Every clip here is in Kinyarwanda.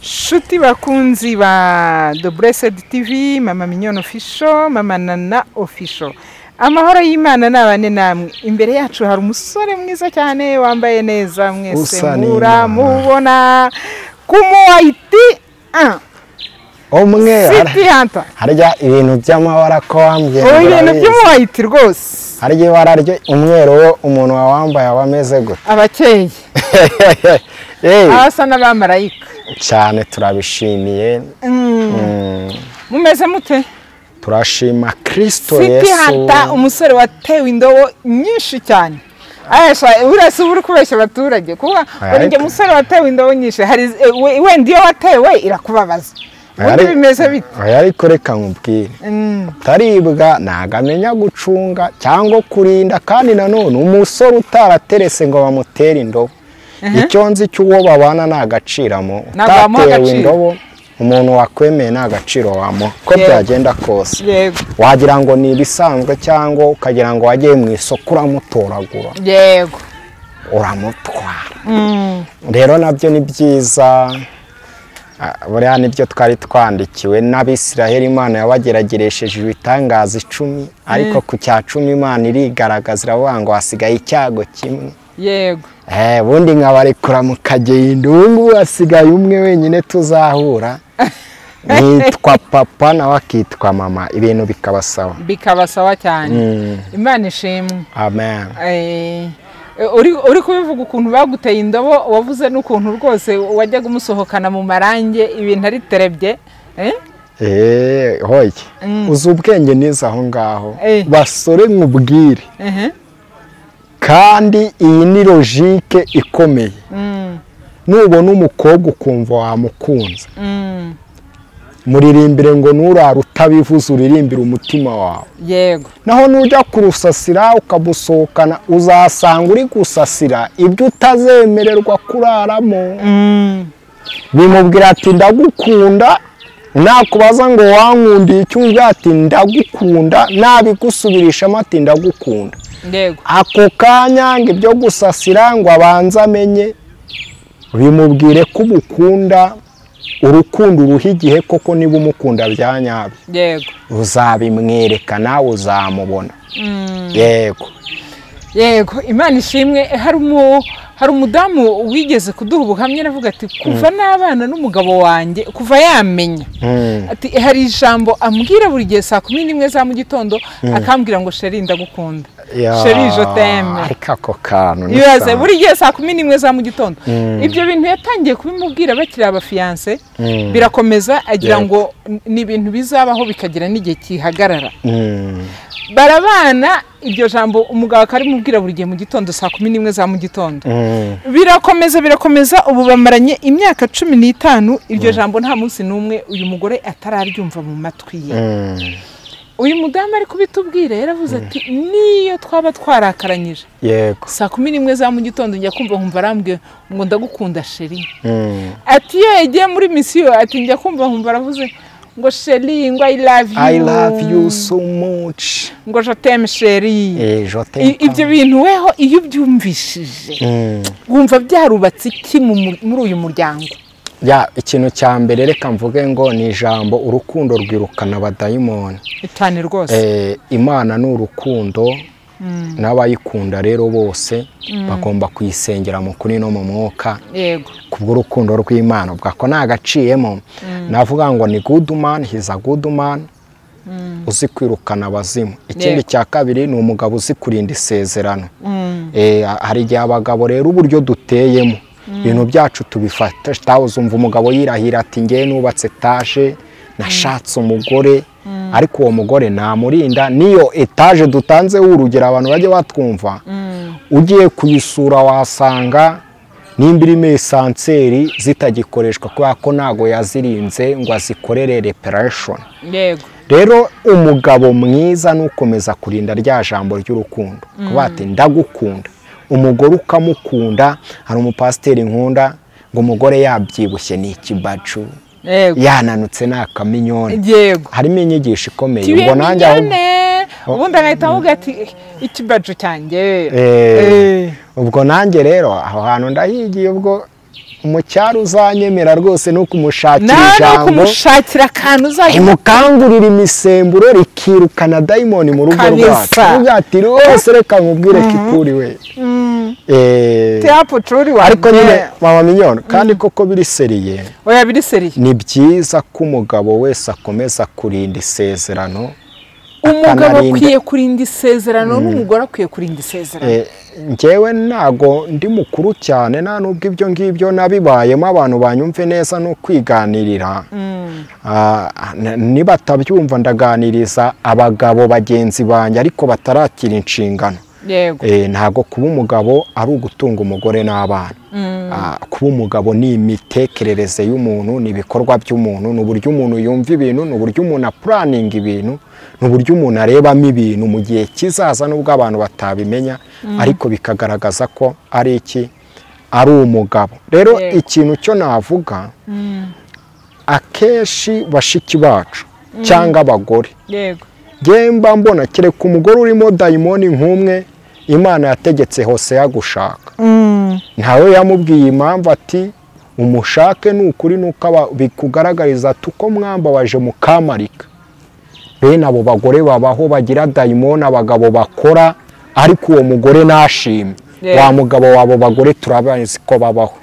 Shuti bakunzi ba The Blessed TV, Mama Mignone Official, Mama Nana Official. Amahoro y'Imana nabane namwe. Imbere yacu hari umusore mwiza cyane wambaye neza mwese mubona kumuwaiti umwe harya ibintu by'amabara ko wambye ibintu by'umuwaiti rwose harya ibara ryo umwero umuntu wambaye abameze gute abakeye asa n'abamarayika cyane turabishimiye mumeze mute turashima Kristo Yesu hata umusore watewe indobo nyinshi cyane ayasha urase uri kubeshya abaturage kuba urenge umusore watewe indobo nyinshi hari wenda iyo watewe irakubabaza undi bimeze bite ariko reka nkubwire taribwa nagamenya gucunga cyangwa kurinda kandi nanone umusore utaraterese ngo bamutere indobo icyo nzi cy'uwo babana nagaciramo utatewe indobo umuntu wakwemeye nagaciro wamo ko byagenda kose wagira ngo ni ibisanzwe cyangwa ukagira ngo wagiye mu isoko uramutoragura yego uramutwara rero nabyo ni byiza buriya nibyo twari twandikiwe n'Abisiraheli Imana yabagerageresheje ibitangaza 10 ariko ku cya 10 Imana irigaragaza iravuga ngo hasigaye icyago kimwe yego bundi nkabarekura mu kagendo ubu hasigaye umwe wenyine tuzahura nitwa papa nawe akitwa mama ibintu bikabasawa cyane Imana ishimwe amen uri kubivuga ukuntu baguteye indobo wavuze n'ukuntu rwose wajyaga umusohokana mu marange ibintu ari terebye hoye uzi ubwenge neza aho ngaho basore nkubwire kandi iyi ni logique ikomeye nubona umukobwa ukumva wamukunze muririmbire ngo nurara utabivuze uririmbire umutima wawe yego naho nujya kurusasira ukamusohokana uzasanga uri gusasira ibyo utazemererwa kuraramo bimubwira ati ndagukunda nakubaza ngo wankundiye icyo ati ndagukunda nabigusubirishamo ati ndagukunda yego ako kanya ngo ibyo gusasira ngo abanze amenye bimubwire ko umukunda urukundo uruha igihe koko niba umukunda bya nyabyo yego uzabimwereka nawe uzamubona yego Imana ishimwe hari umudamu wigeze kuduha ubuhamya aravuga ati kuva n'abana n'umugabo wanjye kuva yamenya ati hari ijambo ambwira buri gihe saa 11 za mu gitondo akambwira ngo sheri ndagukunda sheri je t'aime ako kantu nibaze buri gihe saa 11 za mu gitondo ibyo bintu yatangiye kubimubwira bakiri abafiance birakomeza agira ngo ni ibintu bizabaho bikagira n'igihe kihagarara barabana iryo jambo umugabo akarimubwira buri gihe mu gitondo saa 11 za mu gitondo birakomeza ubu bamaranye imyaka 15 iryo jambo nta munsi numwe uyu mugore atararyumva mu matwi ye uyu mudamu ari kubitubwira yaravuze ati niyo twaba twarakaranyije yego saa 11 za mu gitondo njya kumva nkumva arambwiye ngo ndagukunda sheri ati iyo yagiye muri mission ati njya kumva nkumva aravuze ngo sheri ngo I love you so much ngo je t'aime sheri ibyo bintu weho iyo byumvishije wumva byarubatse iki muri uyu muryango ikintu cya mbere reka mvuge ngo ni ijambo urukundo rwirukana abadayimoni cyane rwose Imana ni urukundo n'abayikunda rero bose bagomba kuyisengera mu kuri no mu mwuka yego kubw'urukundo rw'Imana bwako nagaciyemo navuga ngo ni good man he's a good man uzi kwirukana abazimu ikindi cya kabiri ni umugabo uzi kurinda isezerano hari igihe abagabo rero uburyo duteyemo ibintu byacu tubifata uzumva umugabo yirahira ati ngiye nubatse etaje nashatse umugore ariko uwo mugore namurinda niyo etaje dutanze urugero abantu bajye batwumva ugiye kuyisura wasanga n'imbirime esanseri zitagikoreshwa kubera ko nago yazirinze ngo azikorere reparation yego rero umugabo mwiza nukomeza kurinda rya jambo ry'urukundo kuba ati ndagukunda umugore ukamukunda hari umupasiteri nkunda ngo umugore yabyibushye ni ikibacu yananutse n'akaminyoni harimo inyigisho ikomeye ngo nanjye ubundi agahita avuga ati ikibacu cyanjye ubwo nanjye rero aho hantu ndahigiye ubwo umucyaro uzanyemera rwose no kumushakira no ijambo kumushakira akantu uzajya imukangurira imisemburo rikirukana dayimoni mu rugo rwacu ati rwose reka nkubwire kikuri we ariko nyine mama minyona kandi koko biri seriye oya biri seriye ni byiza ko umugabo wese akomeza kurinda isezerano umugabo akwiye kurinda isezerano n'umugore akwiye kurinda isezerano njyewe ntago ndi mukuru cyane nta nubwo ibyo ngibyo nabibayemo abantu banyumve neza no kwiganirira nibatabyumva ndaganiriza abagabo bagenzi banjye ariko batarakira inshingano ntago kuba umugabo ari ugutunga umugore n'abana kuba umugabo ni imitekerereze y'umuntu ni ibikorwa by'umuntu ni uburyo umuntu yumva ibintu ni uburyo umuntu apuraninga ibintu ni uburyo umuntu arebamo ibintu mu gihe kizaza nubwo abantu batabimenya ariko bikagaragaza ko ari iki ari umugabo rero ikintu cyo navuga akenshi bashiki bacu cyangwa abagore mba mbona kereka umugore urimo dayimoni nk'umwe Imana yategetse hose yagushaka ntawe yamubwiye impamvu ati umushake n'ukuri nuko bikugaragariza tuko mwamba waje mukamarika bene abo bagore babaho bagira dayimoni abagabo bakora ariko uwo mugore nashimye wa mugabo wabo bagore turabazi ko babaho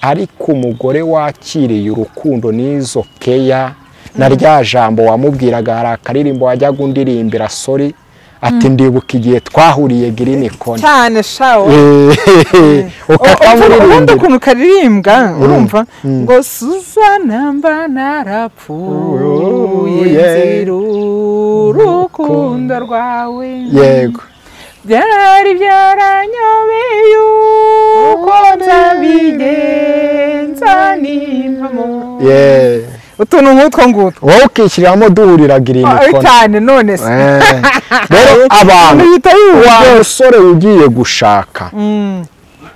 ariko umugore wakiriye urukundo n'izo keya na rya jambo wamubwiraga hari akaririmbo wajyaga undirimbira sori ati ndibuka igihe twahuriye Green Corner cyane shawo ubundi ukuntu karirimbwa urumva ngo Suzana mba narapfuye urukundo rwawe yego byari byaranyobeye uko nzabigenza n'impamo utuntu nk'utwo ngutwo wowe ukishyiramo duhurira Green Corner cyane none se rero abantu wa musore ugiye gushaka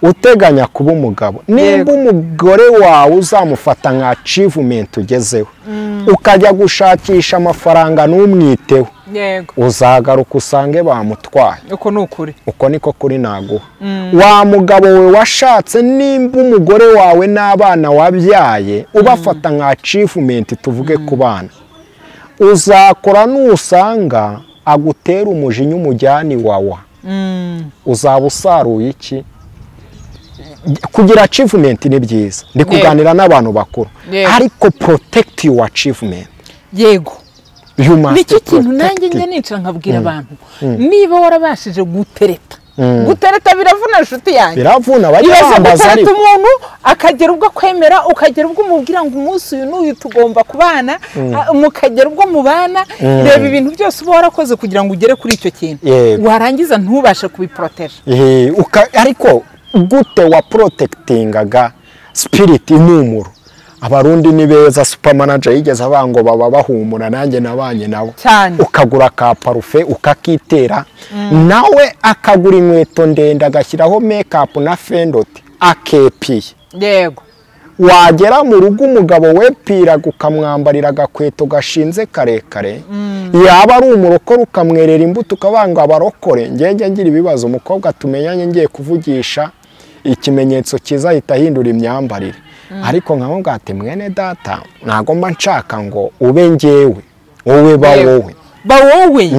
uteganya kuba umugabo nimba umugore wawe uzamufata nka achievement ugezeho ukajya gushakisha amafaranga n'umwiteho uzagaruka usange bamutwaye uko ni ukuri uko niko kuri naguha wa mugabo we washatse nimba umugore wawe n'abana wabyaye ubafata nka achievement tuvuge ku bana uzakora nusanga agutera umujinya umujyani wawa uzaba usaruye iki kugira achievement ni byiza ndi kuganira n'abantu bakuru ariko protect your achievement yego nicyo kintu nanjye njye nicara nkabwira abantu niba warabashije gutereta biravuna inshuti yanjye biravuna bajya bambaza ariko umuntu akagera ubwo kwemera ukagera ubwo umubwira ngo umunsi uyu n'uyu tugomba kubana mukagera ubwo mubana reba ibintu byose uba warakoze kugira ngo ugere kuri icyo kintu warangiza ntubashe kubiproteja ariko gute wa protectingaga spirit impumuro abarundi ni beza supermanager yigeze abango baba bahumura nanjye nabanye nabo ukagura ka parufe ukakitera nawe akagura inkweto ndende agashyiraho makeup na fendot akepiye yego wagera mu rugo umugabo wepira gukamwambarira agakweto gashinze karekare yaba ari umurokore ukamwerera imbuto ukabanga abarokore ngenge ngira ibibazo umukobwa tumenyanye ngiye kuvugisha ikimenyetso kiza ahita ahindura imyambarire ariko nkamubwira ati mwene data ntago mba nshaka ngo ube njyewe wowe ba wowe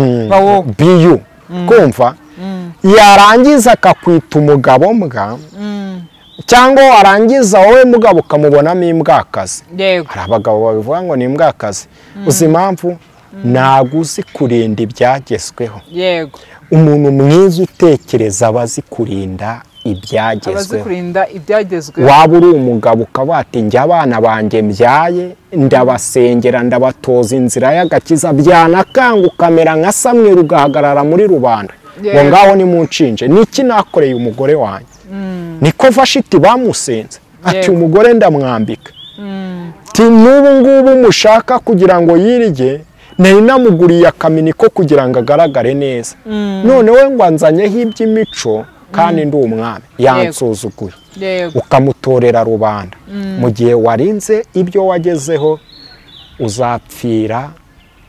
biyu kumva yarangiza akakwita umugabo mbwa cyangwa warangiza wowe mugabo ukamubonamo imbwakazi hari abagabo babivuga ngo ni imbwakazi uzi impamvu ntabwo uzi kurinda ibyagezweho umuntu mwiza utekereza aba azi kurinda ibyagezweho waba uri umugabo ukaba ati njye abana banjye mbyaye ndabasengera ndabatoza inzira y'agakiza byanakanga ukamera nka Samweli ugahagarara muri rubanda ngo ngaho ni mu nshinje niki nakoreye umugore wanjye niko Vashiti bamusenze ati umugore ndamwambika n'ubu ngubu mushaka kugira ngo yirye nari namuguriye akamini ko kugira ngo agaragare neza none we ngo anzanyeho iby'imico kandi ndi umwami yansuzuguye ukamutorera rubanda mu gihe warinze ibyo wagezeho uzapfira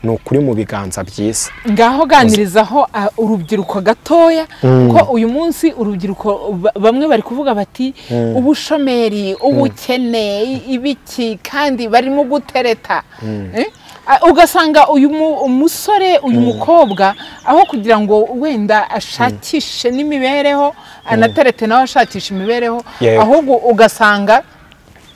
ni ukuri mu biganza byiza. Ngaho ganirizaho urubyiruko gatoya ko uyu munsi urubyiruko bamwe bari kuvuga bati ubushomeri, ubukene, ibiki kandi barimo gutereta. Ugasanga uyu umusore uyu mukobwa aho kugira ngo wenda ashakishe n'imibereho anaterete nawe ashakisha imibereho, ahubwo ugasanga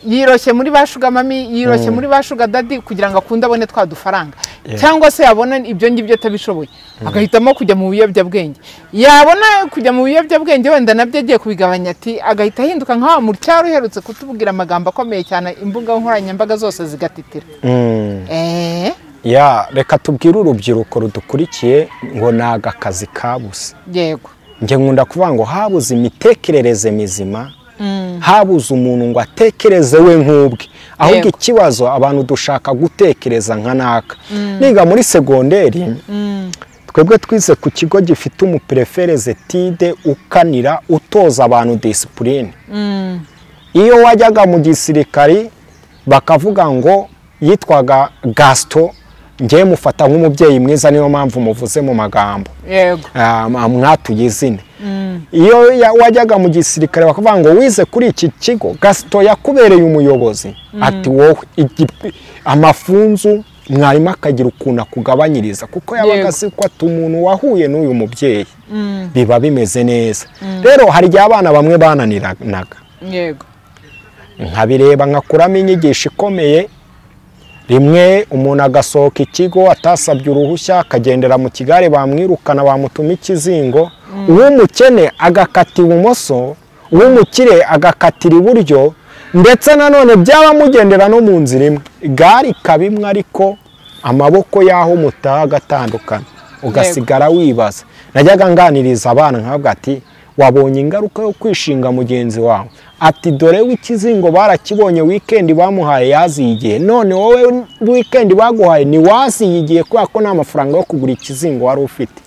yiroshye muri bashuga mami, yiroshye muri bashuga dadi kugira ngo akunde abone twa dufaranga, cyangwa se yabona ibyo ngibyo atabishoboye agahitamo kujya mu biyobyabwenge. Yabona kujya mu biyobyabwenge wenda nabyo agiye kubigabanya ati agahita ahinduka nka mu cyaro uherutse kutubwira amagambo akomeye cyane, imbuga nkoranyambaga zose zigatitira. Reka tubwire urubyiruko rudukurikiye ngo ni agakazi kabuze. Yego, njye nkunda kuvuga ngo habuze imitekerereze mizima, habuze umuntu ngo atekereze we nk'ubwe, ahubwo ikibazo abantu dushaka gutekereza nka naka. Niga muri segonderi twebwe twize ku kigo gifite umuprefereze tide ukanira utoza abantu disipurine. Iyo wajyaga mu gisirikari bakavuga ngo yitwaga Gaston, njye mufata nk'umubyeyi mwiza, niyo mpamvu muvuze mu magambo. Yego, mwatuye izina. Iyo wajyaga mu gisirikare bakavuga ngo wize kuri iki kigo Gaston yakubereye umuyobozi, ati wowe amafunzu mwarimu akagira ukuntu akugabanyiriza, kuko yabaga azi ko ati umuntu wahuye n'uyu mubyeyi biba bimeze neza. Rero hari igihe abana bamwe bananiranaga, nkabireba nkakuramo inyigisho ikomeye. Rimwe umuntu agasohoka ikigo atasabye uruhushya akagendera mu kigare, bamwirukana bamutuma ikizingo, uw'umukene agakata ibumoso, uw'umukire agakatira iburyo, ndetse nanone byaba mugendera no mu nzira imwe, igare ikaba imwe ariko amaboko y'aho mutaha agatandukana, ugasigara wibaza. Najyaga nganiriza abana nkavuga ati wabonye ingaruka yo kwishinga mugenzi wawe, ati dore w'ikizingo barakibonye weekend bamuhaye yazigiye, none wowe weekend baguhaye ni wazigiye kubera ko nta mafaranga yo kugura ikizingo wari ufite.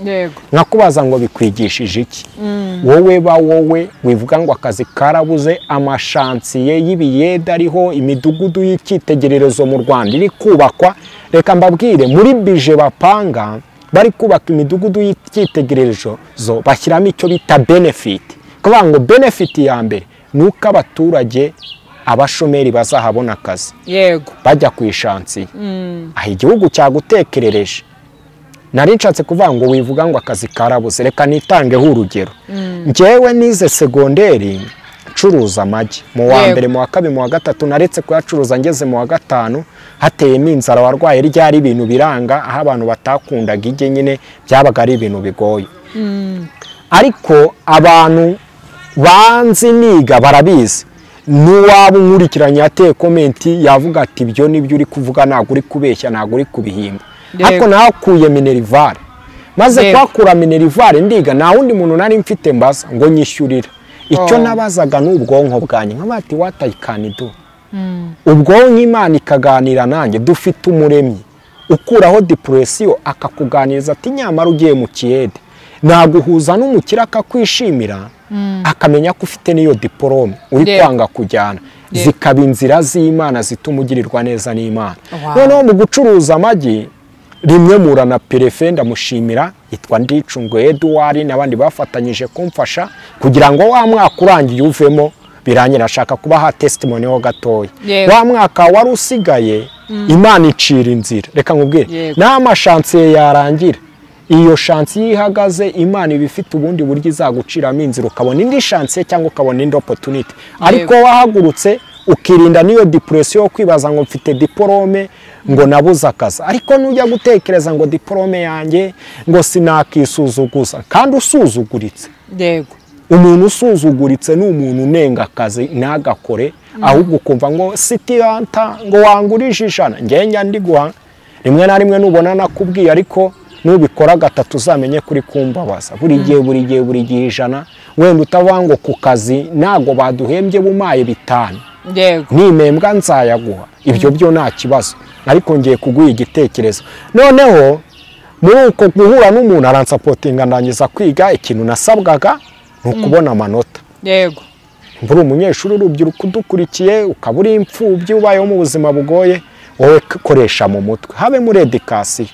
Nkakubaza ngo bikwigishije iki? wowe wivuga ngo akazi karabuze, amashansiye y'ibiyede ariho, imidugudu y'icyitegererezo mu Rwanda iri kubakwa. Reka mbabwire, muri bije bapanga bari kubaka imidugudu y'icyitegererezo bashyiramo icyo bita benefit. Kuvuga ngo benefit ya mbere ni uko abaturage abashomeri bazahabona akazi bajya ku ishansiye. Aho igihugu cyagutekerereje. Nari nshatse kuvuga ngo wivuga ngo akazi karabuze, reka nitangeho urugero. Njyewe nize segonderi curuza amagi, mu wa mbere, mu wa kabiri, mu wa gatatu naretse kuyacuruza, ngeze mu wa gatanu hateyemo inzara, warwaye ryari ibintu biranga, aho abantu batakundaga ijye nyine byabaga ari ibintu bigoye. Ariko abantu banzi niga barabizi, n'uwaba unkurikiranye yateye komenti yavuga ati ibyo nibyo uri kuvuga, ntabwo uri kubeshya, ntabwo uri kubihimba. Ariko nakuye minerivare, maze kwakura minerivare ndiga, nta wundi muntu nari mfite mbaza ngo nyishyurira. Icyo nabazaga n'ubwonko bwanjye, nk'abati what I can do. Ubwonko Imana ikaganira nanjye, dufite umuremyi ukuraho depression akakuganiriza ati nyamara ugiye mu kiyede, naguhuza n'umukira akakwishimira, akamenya ko ufite niyo diplome uri kwanga kujyana, zikaba inzira z'Imana zitumugirirwa neza n'Imana. Noneho mu gucuruza amagi rimwe mura na perefe, ndamushimira, yitwa Ndicungwe Edouard, n'abandi bafatanyije kumfasha kugira ngo wa mwaka urangiye uvemo biranyira. Ashaka kubaha testimony ho gatoya. Wa mwaka wari usigaye Imana icira inzira. Reka nkubwire, nta mashansiye yarangira, iyo shansiye ihagaze Imana ibifite ubundi buryo izaguciramo inzira, ukabona indi shansiye cyangwa ukabona indi opportunity. Ariko wahagurutse ukirinda niyo depression yo kwibaza ngo mfite diplome ngo nabuze akazi. Ariko nujya gutekereza ngo diplome yanjye ngo sinakisuzuguza, kandi usuzuguritse. Umuntu usuzuguritse ni umuntu unenga akazi ntagakore, ahubwo ukumva ngo sitiyanta ngo wangurije ijana, njye ndi guha rimwe na rimwe nubona nakubwiye, ariko nubikora gatatu uzamenye kuri kumbabaza. Buri gihe ijana, wenda utavuga ngo ku kazi ntago baduhembye bumaye 5, nimembwa nzayaguha, ibyo byo nta kibazo. Ariko ngiye kuguha igitekerezo. Noneho muri uko guhura n'umuntu aransapotinga, ndangiza kwiga, ikintu nasabwaga nukubona amanota. Mburi umunyeshuri urubyiruko udukurikiye, ukaba uri imfubyi ubayeho mu buzima bugoye, wowe koresha mu mutwe, habe muri education.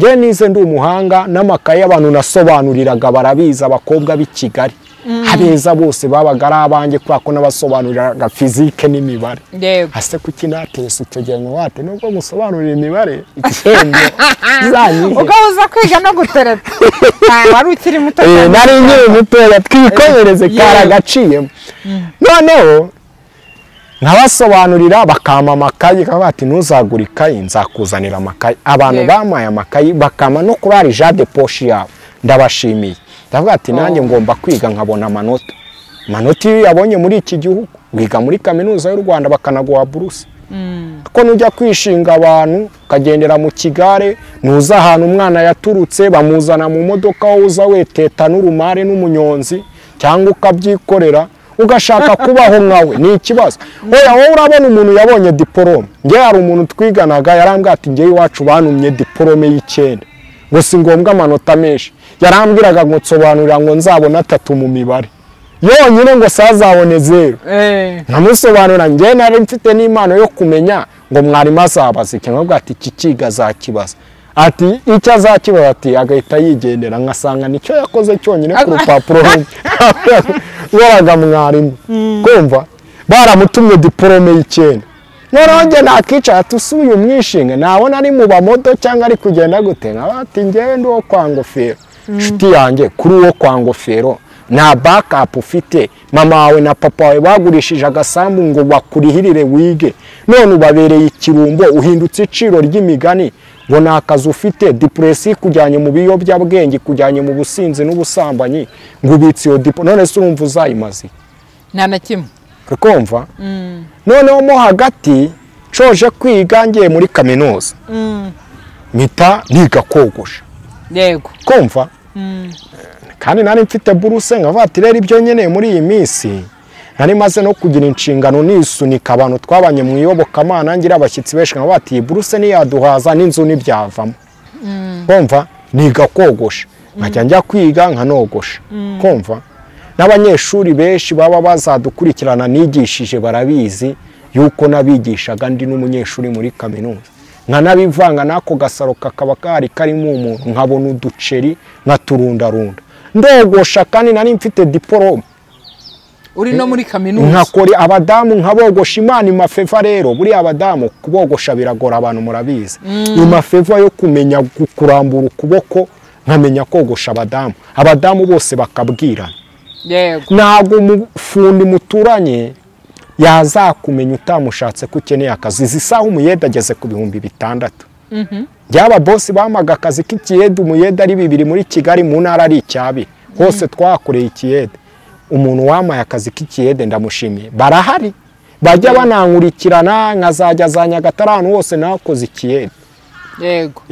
ngewe nize ndi umuhanga n'amakaye y'abantu nasobanuriraga barabizi abakobwa b'i Kigali abeza bose babaga ari abanjye kubera ko nabasobanuriraga fizike n'imibare ase kuki natese icyo gihe ngo wate nubwo musobanurira imibare icyenda zanyihe ubwo uza kwiga no gutereta wari ukiri muto nari nkiri mutoya twikomereze karagaciyemo noneho nkabasobanurira bakama amakayi bati ntuzagura ikayi nzakuzanira amakayi abantu bamaye amakayi bakama no kurari jade poshi yabo ndabashimiye ndavuga ati nanjye ngomba kwiga nkabona amanota iyo yabonye muri iki gihugu wiga muri kaminuza y'u Rwanda bakanaguha buruse ko nujya kwishinga abantu ukagendera mu kigare nuza ahantu umwana yaturutse bamuzana mu modoka wowe uza weteta n'urumare n'umunyonzi cyangwa ukabyikorera ugashaka kubaho nkawe ni ikibazo wowe urabona umuntu yabonye diplome nge hari umuntu twiganaga yarambwira ati ngewe iwacu banumye diplome y'9 ngo si ngombwa amanota menshi yarambwiraga ngo nsobanurira ngo nzabona 3 mu mibare yonyine ngo sazabone 0 nkamusobanurira nge nari mfite n'impano yo kumenya ngo mwarimu azabaza iki nkabwira ati iki kiga azakibaza ati icyo azakibaza ati agahita yigendera nkasanga nicyo yakoze cyonyine ku rupapuro waraga mwarimu kumva baramutumye diplome y'9 noronge nakicara tusuye umwishinga nabona ari mu bamodo cyangwa ari kugenda gute nkabati ngewe ndi wo kwa Ngofero nshuti yanjye kuri wo kwa Ngofero na backup ufite mama wawe na papa wawe bagurishije agasambu ngo bakurihirire wige none ubabereye ikirumbo uhindutse iciro ry'imigani ngo nakazi ufite depression kujyanye mu biyobyabwenge kujyanye mu businzi n'ubusambanyi ngo ubitse iyo none se urumva uzayimaze nta na kimwe kumva noneho mo hagati coje kwiga ngiye muri kaminuza mita niga kogosha yego kumva kandi nari mfite buruse nkavuga ati rero ibyo nkeneye muri iyi minsi nari maze no kugira inshingano nisunika abantu twabanye mu iyobokamana ngira abashyitsi benshi nkavuga ati buruse niyaduhaza n'inzu n'ibyavamo kumva niga kogosha nkajya njya kwiga nkanogosha kumva n'abanyeshuri benshi baba bazadukurikirana nigishije barabizi yuko nabigishaga ndi n'umunyeshuri muri kaminuza nkanabivanga nako gasaro kakaba kari karimo umuntu nkabona uduceri nkaturundarunda ndogosha kandi nari mfite diplome uri no muri kaminuza nkakora abadamu nkabogosha Imana imafeva rero buri abadamu kubogosha biragora abantu murabizi imafeva yo kumenya kurambura ukuboko nkamenya kogosha abadamu bose bakabwirana ntabwo umufundi muturanye yazakumenya utamushatse ko ukeneye akazi zisaha umuyede ageze ku 600 byaba boss bamaga akazi k'ikiyede umuyede ari 2 muri Kigali mu ntara ari icyabi hose twakoreye ikiyede umuntu wamaye akazi k'ikiyede ndamushimiye barahari bajya banankurikirana nkazajya za Nyagatare hose nakoze ikiyede yego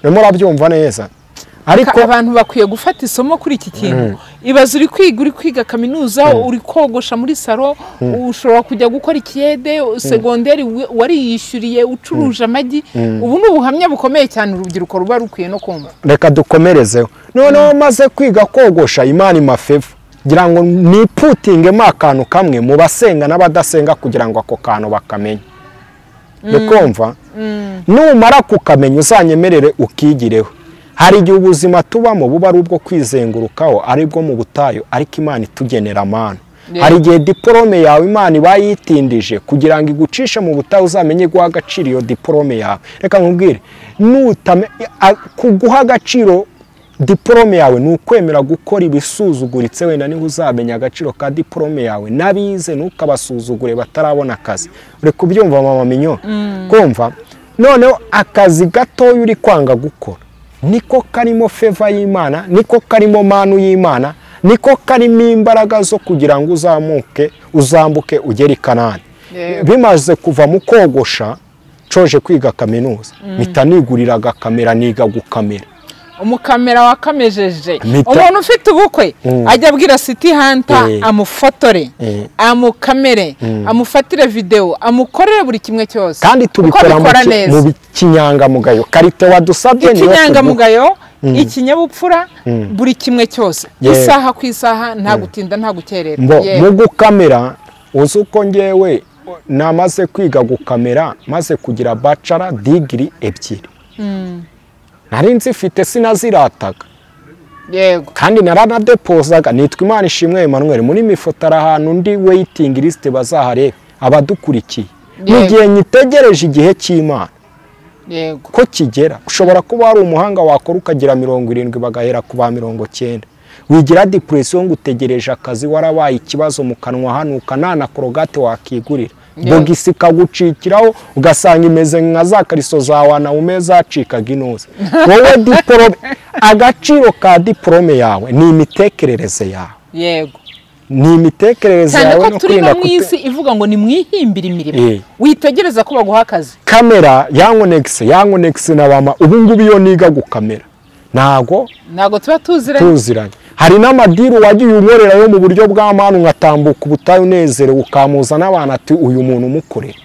murabyumva neza ariko abantu bakwiye gufata isomo kuri iki kintu ibaza uri kwiga kaminuza uri kogosha muri salo ushobora kujya gukora ikiyede segonderi wari yishyuriye ucuruje amagi ubu ni ubuhamya bukomeye cyane urubyiruko ruba rukwiye no kumva reka dukomerezeho noneho maze kwiga kogosha Imana imafeva ngira ngo niputingemo akantu kamwe mu basenga n'abadasenga kugira ngo ako kantu bakamenye bikumva numara kukamenya uzanyemerere ukigireho hari igihe ubuzima tubamo buba ari ubwo kwizengurukaho ari bwo mu butayu ariko Imana itugenera amana hari igihe diplome yawe Imana ibayitindije kugira ngo igucishe mu butayu uzamenye guha agaciro iyo diplome yawe reka nkubwire kuguha agaciro diplome yawe ni ukwemera gukora ibisuzuguritse wenda niho uzamenya agaciro ka diplome yawe nabize ntukabasuzugure batarabona akazi uri kubyumva mama minyo kumva noneho akazi gatoya uri kwanga gukora niko karimo feva y'Imana niko karimo manu y'Imana niko karimo imbaraga zo kugira ngo uzambuke ugere i Kanani bimaze kuva mu kogosha coje kwiga kaminuza mpita niguriraga kamera niga gukamera umukamera wakamejeje umuntu ufite ubukwe ajya abwira City Hunter amufotore amukamere amufatire video amukorere buri kimwe cyose kandi tubikora mu kinyangamugayo karite wadusabye niyo kinyangamugayo ikinyabupfura buri kimwe cyose isaha ku isaha nta gutinda nta gukerera mu gukamera uzuko ngewe namaze kwiga gukamera maze kugira bachelor degree 2 nari nzifite sinazirataga yego kandi naranadepozaga. Nitwa Imana Ishimwe Emmanuel, muri mifotara ahantu ndi waiting list bazahareba abadukurikiye mu gihe nyitegereje igihe cy'Imana yego ko kigera. Ushobora kuba hari umuhanga wakora ukagira 70 bagahera ku ba 90, wigira depression ngo utegereje akazi, warabaye ikibazo mu kanwa hanuka nana korogate wakigurira, bogisi kagucikiraho ugasanga imeze nka za kariso zawe na umeza acikaga inoze. Wowe diplome, agaciro ka diplome yawe ni imitekerereze yawe. yego Ni imitekerereze yawe no kwirinda mu isi ivuga ngo ni mwihimbira imirimo witegereza ko baguha akazi. Kamera yankonexe na bama ubu ngubu iyo niga gukamera ntago tuba tuziranye. Hari n'amadiru wagiye unkorera yo mu buryo bw'amanu nkatambuka ubutayu nezere ukamuza n'abantu ati uyu muntu umukorera.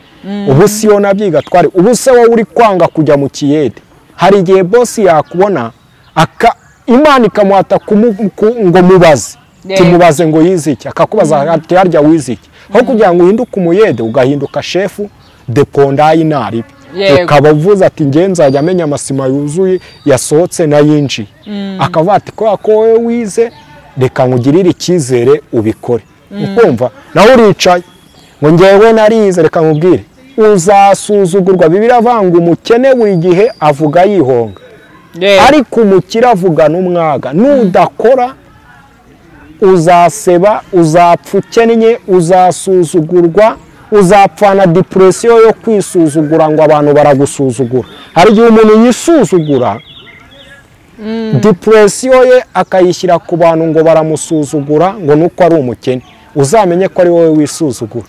Ubu siyo nabyiga twari ubu se wowe uri kwanga kujya mu kiyede. Hari igihe boss yakubona Imana ikamuhata ngo mubaze tumubaze ngo yiziki, akakubaza ati harya wiziki, aho kugira ngo uhinduke umuyede ugahinduka shefu de pondayi naribi. Ukaba uvuze ati nge nzajya amenya amasima yuzuye yasohotse na yinjiye. Akavuga ati ko wowe wize reka nkugirire icyizere ubikore. Ukumva nawe uricaye ngo ngewe narize reka nkubwire uzasuzugurwa. Bibiliya avanga umukene buri gihe avuga yihonga, ariko umukire avuga n'umwaga. Nudakora uzaseba, uzapfa ukennye, uzasuzugurwa, uzapfana depression yo kwisuzugura ngo abantu baragusuzugura. Hari igihe umuntu yisuzugura depression ye akayishyira ku bantu ngo baramusuzugura ngo nuko ari umukene. Uzamenye ko ari wowe wisuzugura.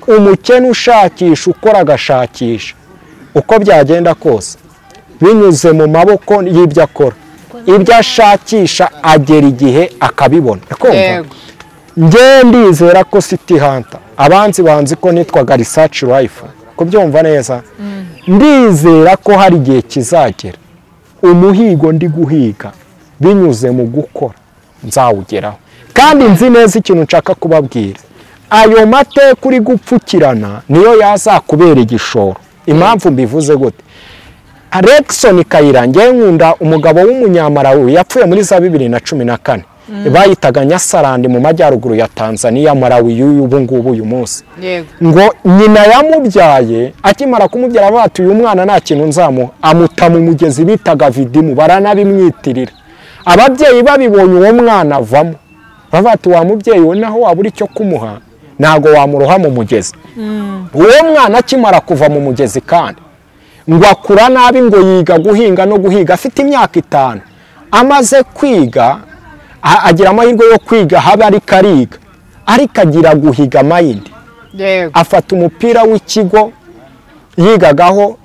Umukene ushakisha ukora agashakisha uko byagenda kose binyuze mu maboko y'ibyo akora, ibyo ashakisha agera igihe akabibona. Nge ndizera ko City Hunter abanzi banzi ko nitwaga Research Life, kubyumva neza. Ndizera ko hari igihe kizagera umuhigo ndi guhiga binyuze mu gukora nzawugeraho. Kandi nzi neza ikintu nshaka kubabwira, ayo mateka uri gupfukirana niyo yazakubera igishoro. Impamvu mbivuze gute? Alexon Kayira nge nkunda umugabo w'umunyamarawi yapfuye muri za 2014. Bayitaga Nyasarandi mu majyaruguru ya Tanzania, Malawi y'ubu ngubu uyu munsi. Ngo nyina yamubyaye akimara kumubyara bati uyu mwana nta kintu nzamu, amuta mu mugezi bitaga Vidimu, baranabimwitirira. Ababyeyi babibonye uwo mwana avamo bavati wa mubyeyi we naho wabura icyo kumuha nago wamuroha mu mugezi. Uwo mwana akimara kuva mu mugezi kandi ngo akura nabi, ngo yiga guhinga no guhiga afite imyaka 5. Amaze kwiga agira amahirwe yo kwiga haba ari kariga, ariko agira guhiga mayindi. Afata umupira w'ikigo yigagaho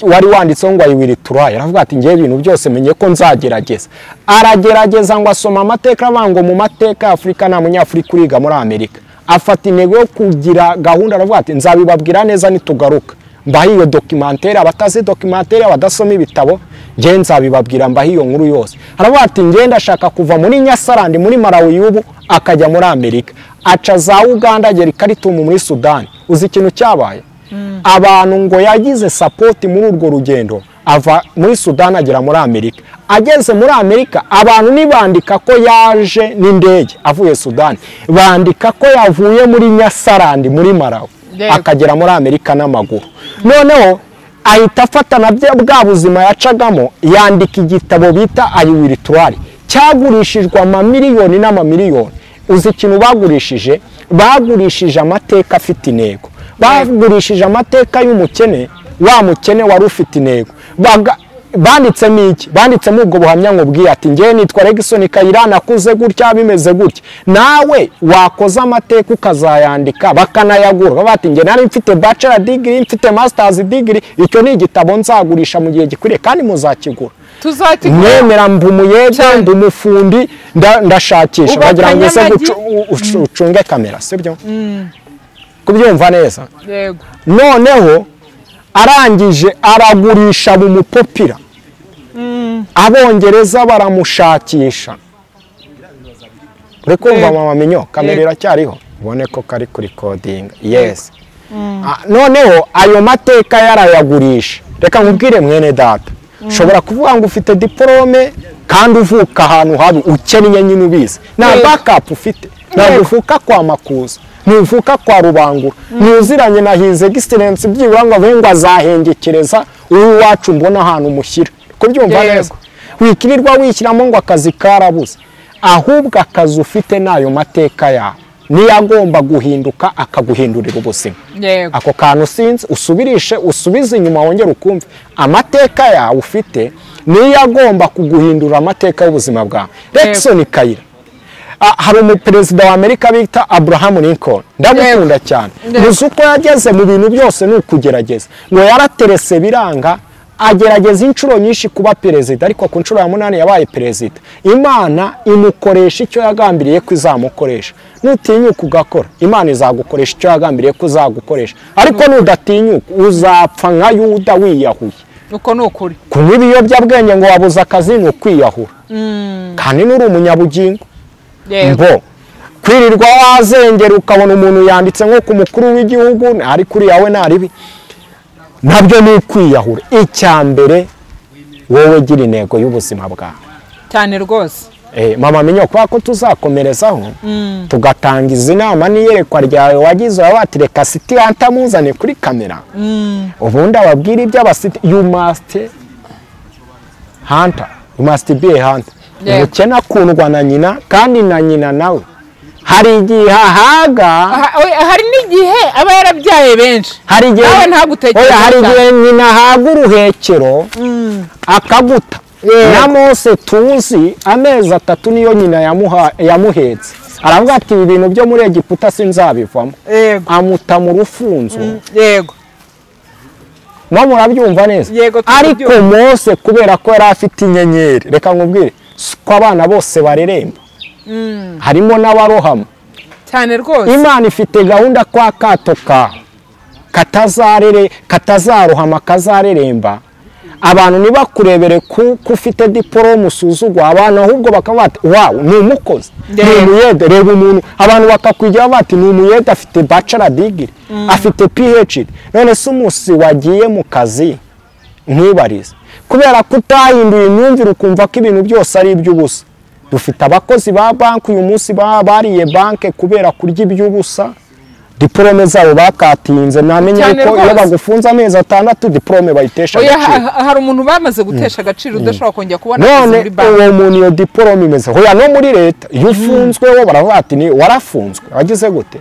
wari wanditseho ngo I will try. Aravuga ati ngiye ibintu byose menye ko nzagerageza. Aragerageza ngo asoma amateka abango mu mateka Afrika na munyafrika uriga muri Amerika. Afata intego yo kugira gahunda, aravuga ati nzabibabwira neza nitugaruka. Mbahiyo documentaire, abatazi documentaire abadasoma ibitabo nge nzabibabwira mbahiyo nkuru yose. Aravuga ati nge ndashaka kuva muri Nyasarandi muri Malawi y'ubu akajya muri Amerika. Aca za Uganda agera Karitumu muri Sudani. Uzi ikintu cyabaye? Abantu ngo yagize support muri urwo rugendo, ava muri Sudani agera muri Amerika. Ageze muri Amerika abantu nibandika ko yaje n'indege avuye Sudani, bandika ko yavuye muri Nyasarandi muri Malawi akagera muri Amerika n'amaguru. Noneho ahita afatana bwa buzima yacagamo, yandika igitabo bita I will try, cyagurishijwe amamiliyoni n'amamiliyoni. Uzi ikintu bagurishije? Bagurishije amateka afite intego. Bagurishije amateka y'umukene, wa mukene wari ufite intego. Banditsemo iki? Banditsemo ubwo buhamya ngo bwiye ati ngewe nitwa Alexon Kayira nakuze gutya bimeze gutya. Nawe wakoze amateka ukazayandika bakanayagura. Bati nge nari mfite bachelor degree, mfite masters degree, icyo ni igitabo nzagurisha mu gihe gikwiriye kandi muzakigura. Mwemera mbumuyede ndumufundi ndashakisha bagira ngo se ucunge kamera, sibyo? Kubyumva neza. Noneho arangije aragurisha mu mupopira. Abongereza baramushakisha. Rekumva mama minyo kamera iracyariho ubone ko kari kuri coding. Yes. Noneho ayo mateka yarayagurisha. Reka nkubwire mwene data, ushobora kuvuga ngo ufite diporome kandi uvuka ahantu habi ukennye nyine ubizi nta backup ufite ntabwo uvuka kwa Makuza ntuvuka kwa Rubangura ntuziranye na His Excellency byibura ngo avuge ngo azahengekereza uyu wacu mbona ahantu mushyira ko byumva neza wikirirwa wishyiramo ngo akazi karabuze ahubwo akazi ufite nayo mateka yawe niyo agomba guhinduka akaguhindurira ubuzima ako kantu sinzi usubize inyuma wongera ukumve amateka yawe ufite niyo agomba kuguhindura amateka y'ubuzima bwawe. Rexon Kayira hari umuperezida wa Amerika bita Abraham Lincoln ndamukunda cyane muzi uko yageze mu bintu byose ni ukugerageza ngo yaraterese biranga agerageza inshuro nyinshi kuba perezida ariko ku nshuro ya 8 yabaye perezida Imana imukoresha icyo yagambiriye ko izamukoresha nutinyuka ugakora Imana izagukoresha icyo yagambiriye ko uzagukoresha ariko nudatinyuka uzapfa nka Yuda wiyahuye uko nukuri kunywa ibiyobyabwenge ngo wabuze akazi ni ukwiyahura kandi nuri umunyabugingo mbo kwirirwa wazengera ukabona umuntu yanditse nko ku mukuru w'igihugu ari kuri yawe naribi nabyo ni kwiyahura icyambere wowe gira intego y'ubuzima bwawe cyane rwose mama minyo kwa ko tuzakomerezaho tugatangiza inama niyerekwa ryawe wagize wabati reka City Hunter muzane kuri kamera ubundi ababwira ibyo abasiti you must be a hunter ukena kundwa na nyina kandi na nyina nawe hari igihe hahaga hari n'igihe aba yarabyaye benshi hari igihe nawe ntagutekereza hari igihe nyina haga uruhekero akaguta na Mose tuzi amezi 3 niyo nyina yamuhetse aravuga ati ibi bintu byo muri Egiputa sinzabivamo amuta mu rufunzo yego murabyumva neza ariko Mose kubera ko yari afite inyenyeri reka nkubwire ko abana bose bareremba harimo n'abarohama cyane rwose Imana ifite gahunda kwa katoka katazarohama kazareremba abantu nibakurebere ku ufite diplome usuzugwa abantu ahubwo bakabata wow ni umukozi ni umuyede reba umuntu abantu bakakwigira bati ni umuyede afite bachelor degree afite PhD none se umusi wagiye mu kazi ntibarize kubera kutahinduye imyumvire ukumva ko ibintu byose ari iby'ubusa dufite abakozi ba banki uyu munsi bariye banki kubera kurya iby'ubusa diplome zabo bakatinze namenye ko iyo bagufunza amezi 6 diplome bayitesha agaciro hari umuntu bamaze gutesha agaciro udashobora kongera kubona muri banki uwo muntu iyo diplome imeze hoya no muri leta iyo ufunzwe wo baravuga ati ni warafunzwe wagize gute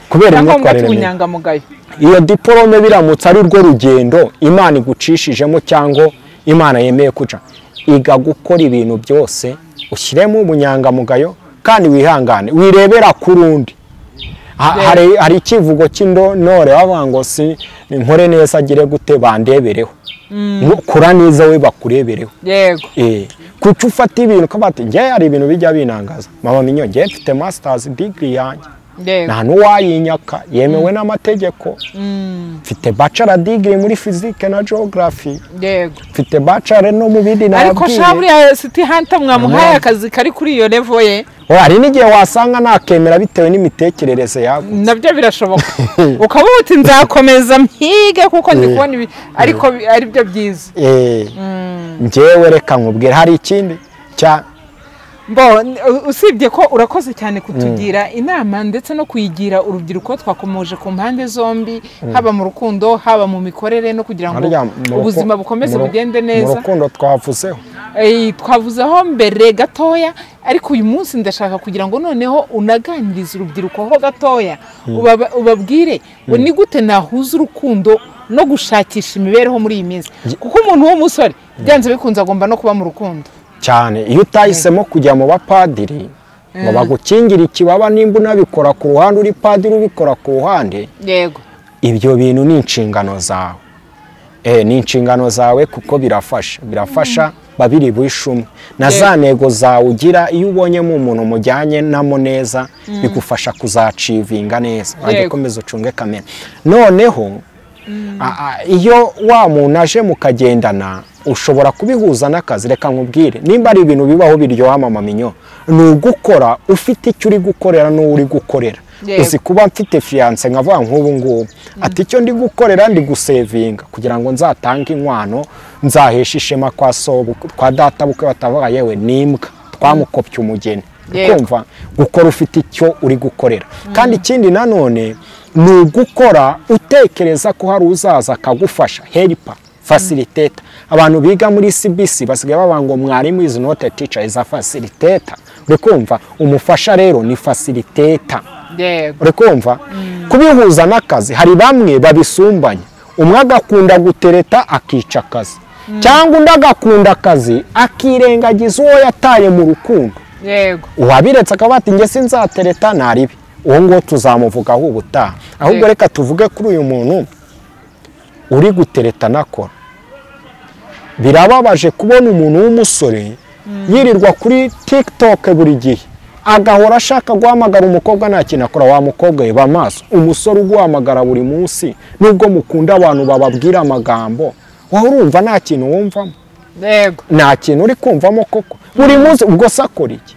kubera imyitwarire iyo diplome biramutse ari rwo rugendo Imana igucishijemo cyangwa Imana yemeye kuca iga gukora ibintu byose ushyiremo ubunyangamugayo kandi wihangane wirebera kurundi hari ikivugo cy'indonore bavuga ngo si nkore neza agire gute bandebereho kura neza we bakurebereho yego kuko ufata ibintu kabati nge hari ibintu bijya binangaza mama minyo nge mfite masters degree yanjye nta n'uwayinyaka yemewe n'amategeko mfite bachelor degree muri physique na geography mfite bachelor no mu bindi nabwiye ariko shaburiya City Hunter mwamuhaye akazi kari kuri iyo level ye hari n'igihe wasanga nakemera bitewe n'imitekerereze yawe nabyo birashoboka ukavuga uti nzakomeza mpige kuko ndi kubona ibi ariko ari byo byiza njyewe reka nkubwira hari ikindi cya usibye ko urakoze cyane kutugira inama ndetse no kuyigira urubyiruko twakomoje ku mpande zombi haba mu rukundo haba mu mikorere no kugira ngo ubuzima bukomeze bugende neza mu rukundo twavuzeho mbere gatoya ariko uyu munsi ndashaka kugira ngo noneho unaganirize urubyiruko ho gatoya ubabwire ngo ni gute nahuza urukundo no gushakisha imibereho muri iyi minsi kuko umuntu w'umusore byanze bikunze agomba no kuba mu rukundo cyane iyo utahisemo kujya mu bapadiri ngo bagukingire ikibaba nimba unabikora ku ruhande uri padiri ubikora ku ruhande yego ibyo bintu ni inshingano zawe ni inshingano zawe kuko birafasha babiri bishumwe na za ntego zawe ugira iyo ubonyemo umuntu mujyanye namo neza bigufasha kuzacivinga neza wagikomeza ucunge kamera noneho iyo wa muntu aje mukagendana ushobora kubihuza n'akazi reka nkubwire nimba ari ibintu bibaho biryoha mama minyo ni ugukora ufite icyo uri gukorera n'uwo uri gukorera uzi kuba mfite fiyanse nkavuga nk'ubu ngubu ati icyo ndi gukorera ndi gusevinga kugira ngo nzatange inkwano nzahesha ishema kwa data bukwe batavuga yewe n'imbwa twamukopye umugeni kumva gukora ufite icyo uri gukorera kandi ikindi nanone ni ugukora utekereza ko hari uzaza akagufasha helper facilitator abantu biga muri CBC basigaye bavuga ngo mwarimu is not a teacher is a facilitator uri kumva umufasha rero ni facilitator uri kumva kubihuza n'akazi hari bamwe babisumbanya umwe agakunda gutereta akica akazi cyangwa undi agakunda akazi akirengagiza uwo yataye mu rukundo uwabiretse akaba ati nge sinzatereta naribi uwo ngo tuzamuvugaho ubutaha ahubwo reka tuvuge kuri uyu muntu uri gutereta nakora birababaje kubona umuntu w'umusore yirirwa kuri TikTok buri gihe agahora ashaka guhamagara umukobwa nta kintu akora wa mukobwa yeba amaso umusore uguhamagara buri munsi nubwo mukunda abantu bababwira amagambo wowe urumva nta kintu wumvamo nta kintu uri kumvamo koko buri munsi ubwo sakora iki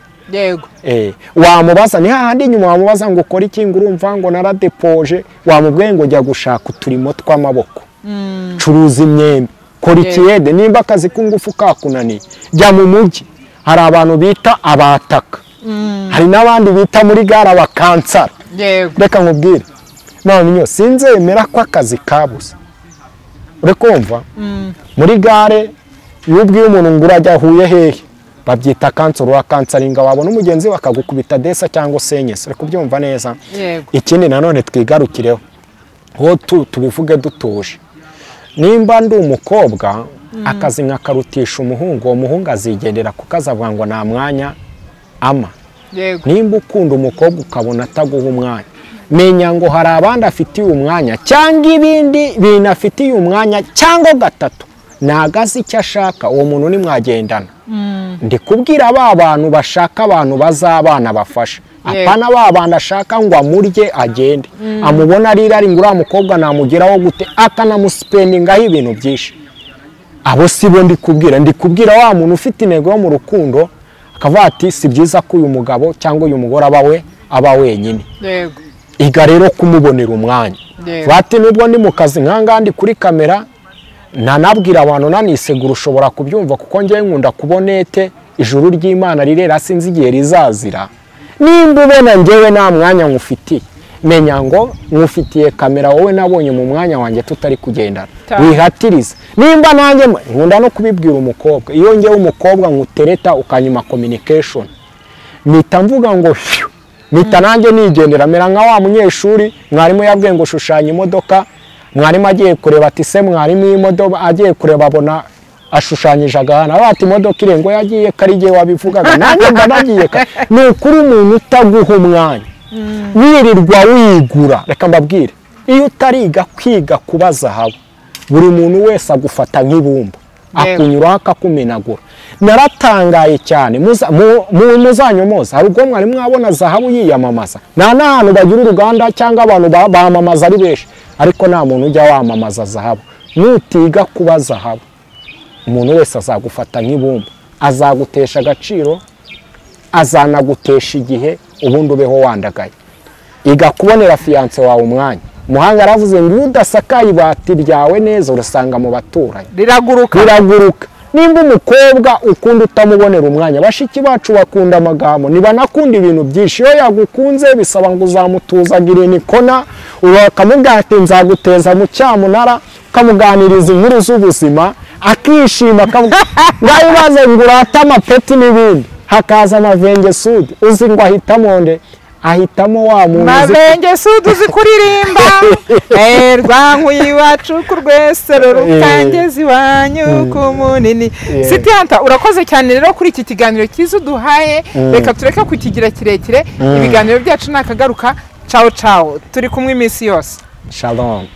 wamubaza ni hahandi nyuma wamubaza ngo ukora iki ngo urumva ngo naradepoje wamubwiye ngo jya gushaka uturimo tw'amaboko curuza imyembe kora ikiyede nimba akazi k'ingufu kakunaniye jya mu mujyi hari abantu bita abataka hari n'abandi bita muri gare abakansara reka nkubwire none sinzemera ko akazi kabuze uri kumva muri gare iyo ubwiye umuntu ngo urajya Huye hehe babyita kansoro wa kansaringa wabona umugenzi bakagukubita desa cyangwa senyese uri kubyumva neza ikindi nanone twigarukireho ho tubivuge dutuje nimba ndi umukobwa akazi nkakarutisha umuhungu uwo muhungu azigendera kuko azavuga ngo nta mwanya ama nimba ukunda umukobwa ukabona ataguha umwanya menya ngo hari abandi afitiye umwanya cyangwa ibindi bintu afitiye umwanya cyangwa gatatu nagazi icyo ashaka uwo muntu nimwagendana ndi kubwira ba bantu bashaka abantu bazabana bafasha apana ba bantu ashaka ngo amurye agende amubona arira ari ngo uriya mukobwa namugeraho gute akanamuspendingaho ibintu byinshi abo sibo ndi kubwira wa muntu ufite intego yo mu rukundo akavuga ati si byiza ko uyu mugabo cyangwa uyu mugore aba wenyine iga rero kumubonera umwanya bati nubwo ndi mu kazi nk'angandi kuri kamera nanabwira abantu nanisegura ushobora kubyumva kuko ngewe nkunda kubonete ijuru ry'Imana rirera sinzi igihe rizazira nimba ubona ngewe nta mwanya nkufitiye menya ngo nkufitiye kamera wowe nabonye mu mwanya wanjye tutari kugendana wihatiriza nimba nanjye nkunda no kubibwira umukobwa iyo ngewe umukobwa nkutereta ukanyuma communication mpita mvuga ngo mpita nanjye nigendera mera nka wa munyeshuri mwarimu yabwiye ngo shushanya imodoka mwarimu agiye kureba ati se mwarimu y'imodoka agiye kureba abona ashushanyije agahana bati imodoka irengo yagiye karigiye wabivugaga nanjye ndanagiye ni ukuri umuntu utaguha umwanya wirirwa wigura reka mbabwire iyo utariga kwiga kuba zahabu buri muntu wese agufata nk'ibumba akunyuraho akakumenagura naratangaye cyane muzanyomoza hari ubwo mwari mwabona zahabu yiyamamaza nta n'ahantu bagira uruganda cyangwa abantu bamamaza ari benshi ariko nta muntu ujya wamamaza zahabu nutiga kuba zahabu umuntu wese azagufata nk'ibumba azagutesha agaciro azanagutesha igihe ubundi ubeho wandagaye iga kubonera fiyanse wawe umwanya umuhanga aravuze ngo udasakaye ibati ryawe neza urasanga mu baturanyi riraguruka nimba umukobwa ukunda utamubonera umwanya bashiki bacu bakunda amagambo nibanakunda ibintu byinshi iyo yagukunze bisaba ngo uzamutuzagire nikona ukamubwira ati nzaguteza mu cyamunara ukamuganiriza inkuru z'ubuzima akishima ngayibaze ngo urate amapeti n'ibindi hakaza amavenge sudi uzi ngo ahitamo nde ahitamo wa muntu mavenge sudi uzi kuririmba rwankuye iwacu ku rwesero rukangeze iwanyu ku munini Sitianta urakoze cyane rero kuri iki kiganiro cyiza uduhaye reka tureke kukigira kirekire ibiganiro byacu nakagaruka ciao turi kumwe iminsi yose shalom